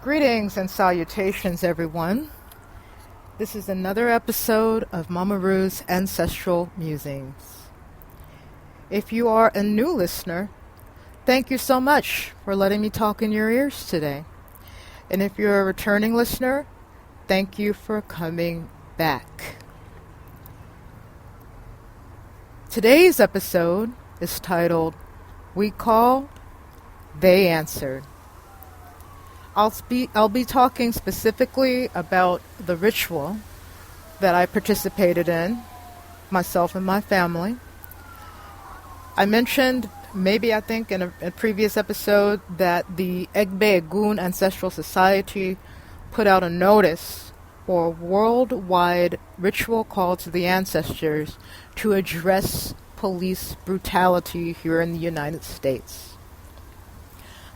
Greetings and salutations, everyone. This is another episode of Mama Rue's Ancestral Musings. If you are a new listener, thank you so much for letting me talk in your ears today. And if you're a returning listener, thank you for coming back. Today's episode is titled, We Call, They Answered. I'll be talking specifically about the ritual that I participated in, myself and my family. I mentioned, I think in a previous episode, that the Egbe Egun Ancestral Society put out a notice for a worldwide ritual call to the ancestors to address police brutality here in the United States.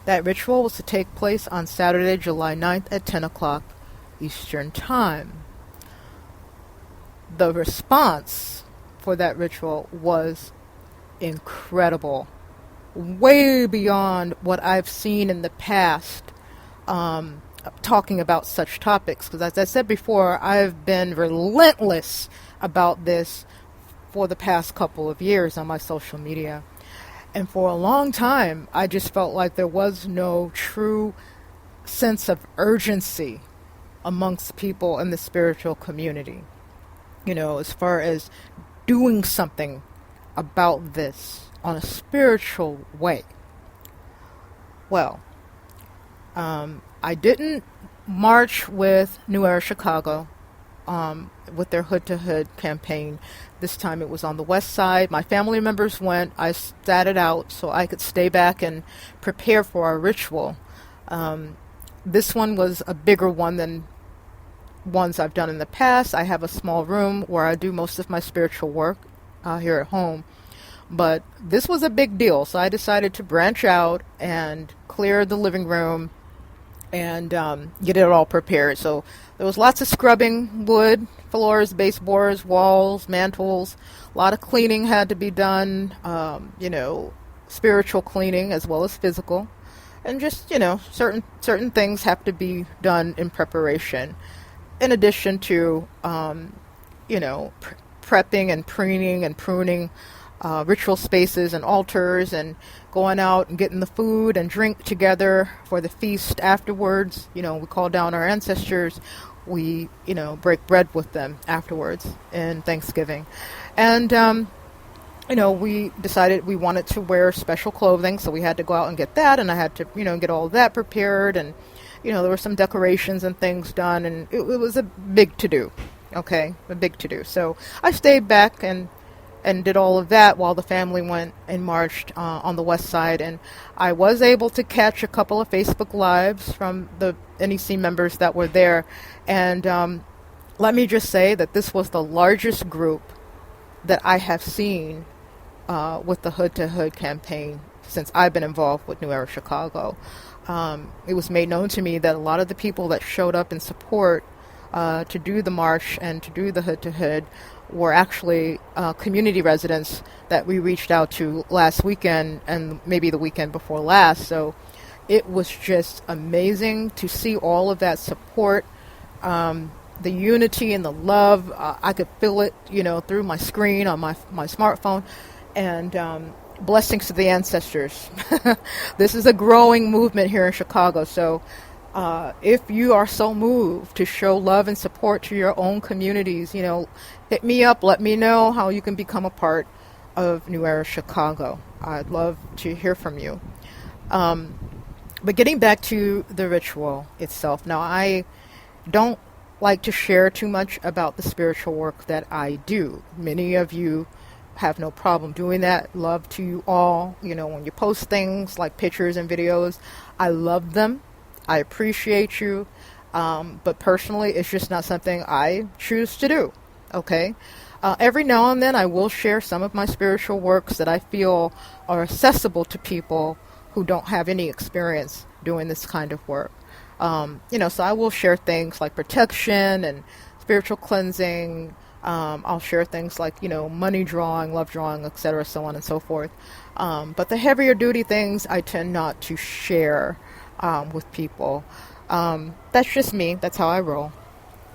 That ritual was to take place on Saturday, July 9th at 10 o'clock Eastern Time. The response for that ritual was incredible, way beyond what I've seen in the past talking about such topics. Because as I said before, I've been relentless about this for the past couple of years on my social media. And for a long time, I just felt like there was no true sense of urgency amongst people in the spiritual community, as far as doing something about this on a spiritual way. Well, I didn't march with New Era Chicago with their Hood to Hood campaign. This time it was on the west side. My family members went. I sat it out so I could stay back and prepare for our ritual. This one was a bigger one than ones I've done in the past. I have a small room where I do most of my spiritual work here at home. But this was a big deal, so I decided to branch out and clear the living room and get it all prepared. So there was lots of scrubbing, wood, floors, baseboards, walls, mantles. A lot of cleaning had to be done, spiritual cleaning as well as physical. And just, certain things have to be done in preparation. In addition to, prepping and preening and pruning ritual spaces and altars and going out and getting the food and drink together for the feast afterwards. We call down our ancestors. We, break bread with them afterwards in Thanksgiving. And, we decided we wanted to wear special clothing, so we had to go out and get that, and I had to, get all of that prepared, and, there were some decorations and things done, and it was a big to-do, okay, a big to-do. So I stayed back and did all of that while the family went and marched on the west side. And I was able to catch a couple of Facebook Lives from the NEC members that were there. And let me just say that this was the largest group that I have seen with the Hood to Hood campaign since I've been involved with New Era Chicago. It was made known to me that a lot of the people that showed up in support to do the march and to do the Hood to Hood were actually community residents that we reached out to last weekend and maybe the weekend before last. So it was just amazing to see all of that support, the unity and the love. I could feel it, through my screen on my smartphone. And blessings to the ancestors. This is a growing movement here in Chicago. So if you are so moved to show love and support to your own communities, hit me up. Let me know how you can become a part of New Era Chicago. I'd love to hear from you. But getting back to the ritual itself. Now, I don't like to share too much about the spiritual work that I do. Many of you have no problem doing that. Love to you all. When you post things like pictures and videos, I love them. I appreciate you, but personally, it's just not something I choose to do, okay? Every now and then, I will share some of my spiritual works that I feel are accessible to people who don't have any experience doing this kind of work. So I will share things like protection and spiritual cleansing. I'll share things like, money drawing, love drawing, etc., so on and so forth. But the heavier duty things, I tend not to share with people. That's just me. That's how I roll.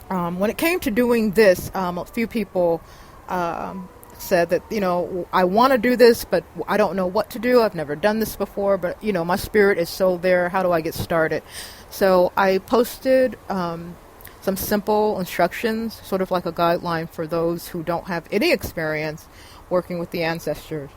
When it came to doing this, a few people said that, I want to do this, but I don't know what to do. I've never done this before, but, my spirit is so there. How do I get started? So I posted some simple instructions, sort of like a guideline for those who don't have any experience working with the ancestors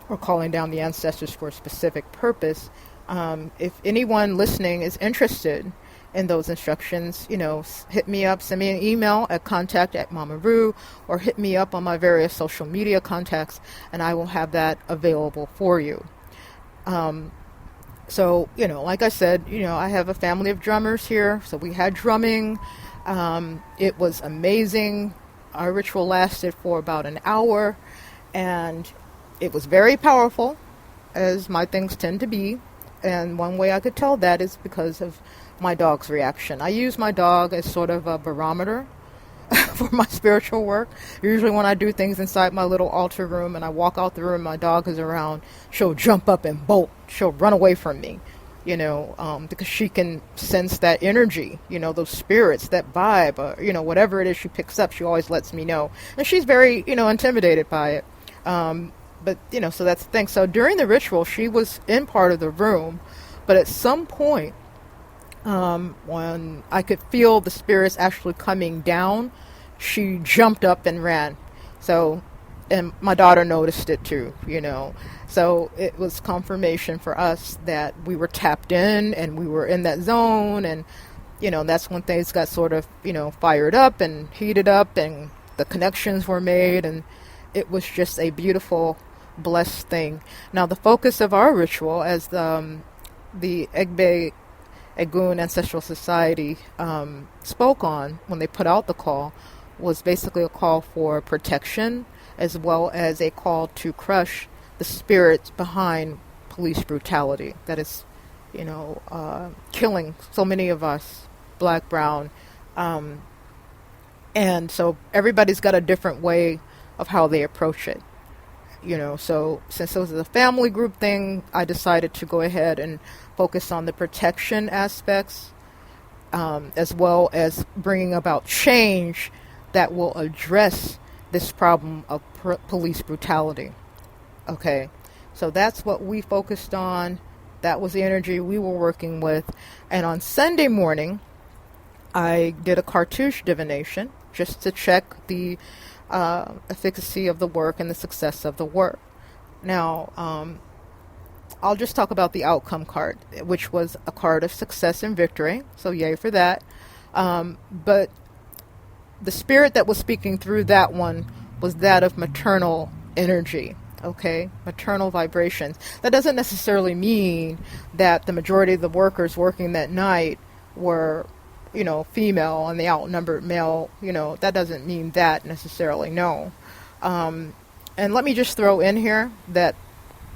or calling down the ancestors for a specific purpose. If anyone listening is interested in those instructions, hit me up, send me an email at contact@Mamaru, or hit me up on my various social media contacts, and I will have that available for you. So, like I said, I have a family of drummers here, so we had drumming. It was amazing. Our ritual lasted for about an hour, and it was very powerful, as my things tend to be. And one way I could tell that is because of my dog's reaction. I use my dog as sort of a barometer for my spiritual work. Usually when I do things inside my little altar room and I walk out the room, my dog is around, she'll jump up and bolt. She'll run away from me, because she can sense that energy, those spirits, that vibe, whatever it is she picks up, she always lets me know. And she's very, intimidated by it. But, so that's the thing. So during the ritual, she was in part of the room, but at some point, when I could feel the spirits actually coming down, she jumped up and ran. So, and my daughter noticed it too, So it was confirmation for us that we were tapped in and we were in that zone. And, that's when things got sort of, fired up and heated up and the connections were made. And it was just a beautiful, blessed thing. Now, the focus of our ritual, as the Egbe Egun Ancestral Society spoke on when they put out the call, was basically a call for protection, as well as a call to crush the spirits behind police brutality that is, killing so many of us, black, brown. And so everybody's got a different way of how they approach it. So since it was a family group thing, I decided to go ahead and focus on the protection aspects, as well as bringing about change that will address this problem of police brutality. Okay, so that's what we focused on. That was the energy we were working with. And on Sunday morning, I did a cartouche divination just to check the efficacy of the work and the success of the work. Now, I'll just talk about the outcome card, which was a card of success and victory. So yay for that. But the spirit that was speaking through that one was that of maternal energy. Okay, maternal vibrations. That doesn't necessarily mean that the majority of the workers working that night were, female and the outnumbered male. That doesn't mean that necessarily, no. And let me just throw in here that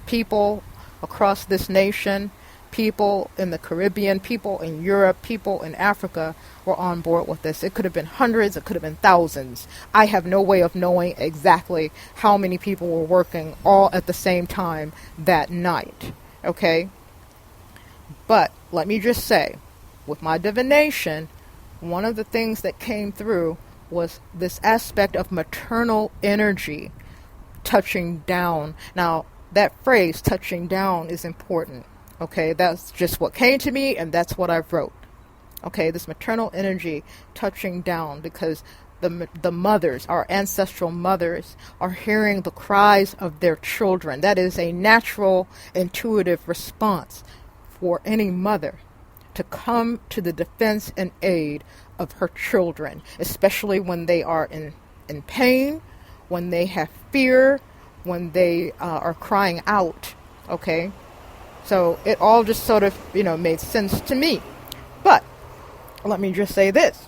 people across this nation, people in the Caribbean, people in Europe, people in Africa were on board with this. It could have been hundreds, it could have been thousands. I have no way of knowing exactly how many people were working all at the same time that night. Okay? But let me just say, with my divination, one of the things that came through was this aspect of maternal energy touching down. Now, that phrase, touching down, is important. Okay, that's just what came to me, and that's what I wrote. Okay, this maternal energy touching down, because the mothers, our ancestral mothers, are hearing the cries of their children. That is a natural, intuitive response for any mother to come to the defense and aid of her children, especially when they are in pain, when they have fear, when they are crying out. Okay, so it all just sort of, made sense to me. But let me just say this,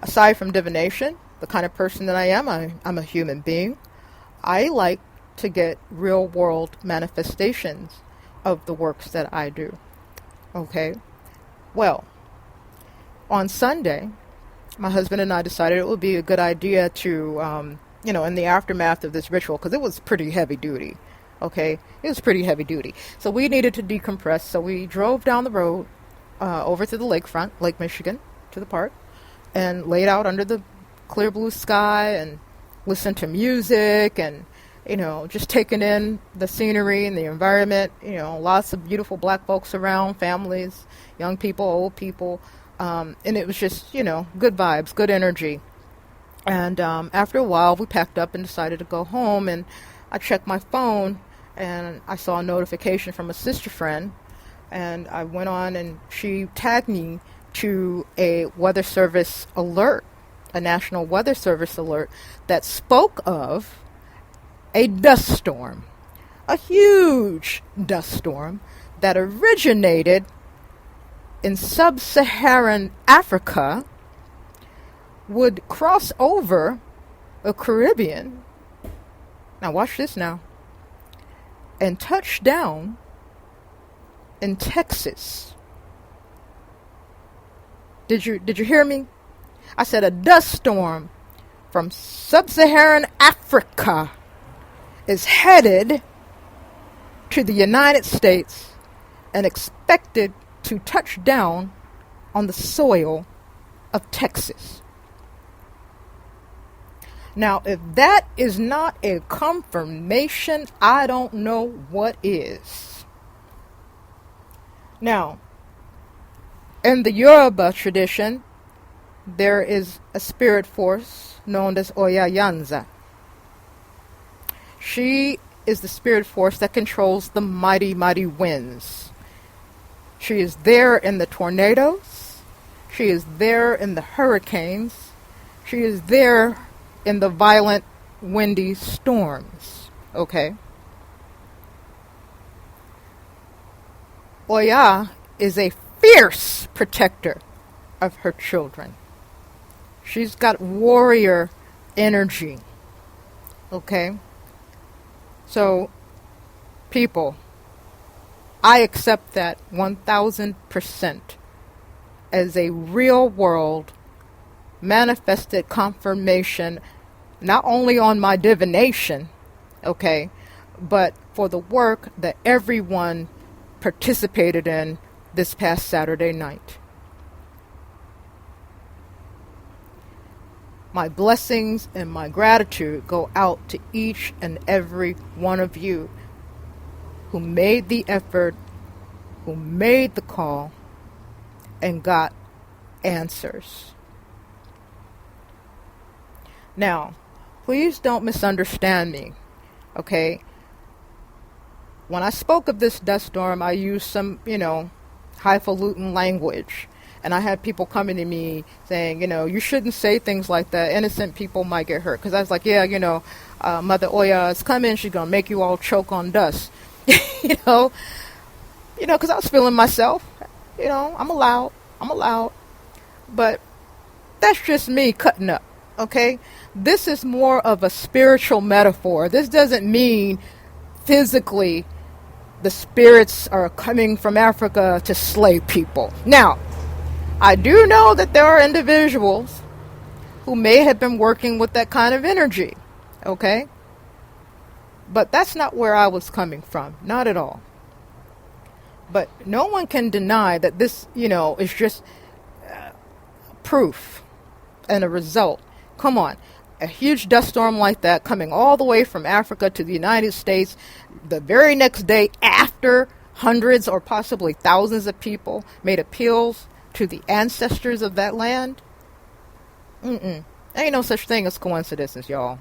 aside from divination, the kind of person that I am, I'm a human being. I like to get real world manifestations of the works that I do. Okay, well, on Sunday, my husband and I decided it would be a good idea to, in the aftermath of this ritual, because it was pretty heavy duty. Okay, it was pretty heavy duty. So we needed to decompress. So we drove down the road over to the lakefront, Lake Michigan, to the park, and laid out under the clear blue sky and listened to music and, just taking in the scenery and the environment. Lots of beautiful black folks around, families, young people, old people. And it was just, good vibes, good energy. And after a while, we packed up and decided to go home. And I checked my phone, and I saw a notification from a sister friend. And I went on, and she tagged me to a Weather Service alert, a National Weather Service alert that spoke of a dust storm, a huge dust storm that originated in sub-Saharan Africa, would cross over the Caribbean, now watch this now, and touch down in Texas. Did you hear me? I said a dust storm from sub-Saharan Africa is headed to the United States and expected to touch down on the soil of Texas. Now, if that is not a confirmation, I don't know what is. Now, in the Yoruba tradition, there is a spirit force known as Oya Yanza. She is the spirit force that controls the mighty, mighty winds. She is there in the tornadoes. She is there in the hurricanes. She is there in the violent, windy storms. Okay? Oya is a fierce protector of her children. She's got warrior energy. Okay? So, people, I accept that 1,000% as a real world manifested confirmation, not only on my divination, okay, but for the work that everyone participated in this past Saturday night. My blessings and my gratitude go out to each and every one of you who made the effort, who made the call, and got answers. Now, please don't misunderstand me, okay? When I spoke of this dust storm, I used some, highfalutin language. And I had people coming to me saying, you shouldn't say things like that. Innocent people might get hurt. Because I was like, Mother Oya is coming. She's going to make you all choke on dust. Because I was feeling myself. I'm allowed. But that's just me cutting up, okay? This is more of a spiritual metaphor. This doesn't mean physically the spirits are coming from Africa to slay people. Now, I do know that there are individuals who may have been working with that kind of energy, okay? But that's not where I was coming from, not at all. But no one can deny that this, is just proof and a result. Come on, a huge dust storm like that coming all the way from Africa to the United States, the very next day after hundreds or possibly thousands of people made appeals to the ancestors of that land. Ain't no such thing as coincidences, y'all.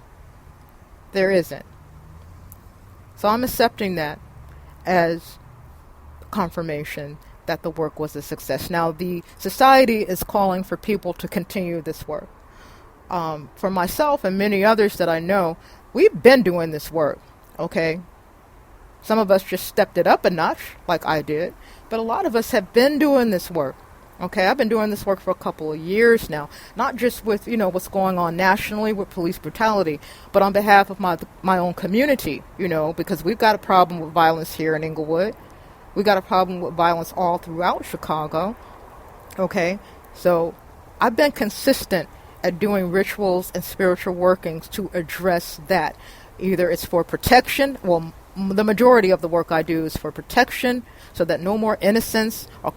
There isn't. So I'm accepting that as confirmation that the work was a success. Now, the society is calling for people to continue this work. For myself and many others that I know, we've been doing this work, okay? Some of us just stepped it up a notch, like I did, but a lot of us have been doing this work. Okay, I've been doing this work for a couple of years now, not just with, what's going on nationally with police brutality, but on behalf of my own community, because we've got a problem with violence here in Inglewood. We've got a problem with violence all throughout Chicago. Okay, so I've been consistent at doing rituals and spiritual workings to address that. Either it's for protection, the majority of the work I do is for protection, so that no more innocents are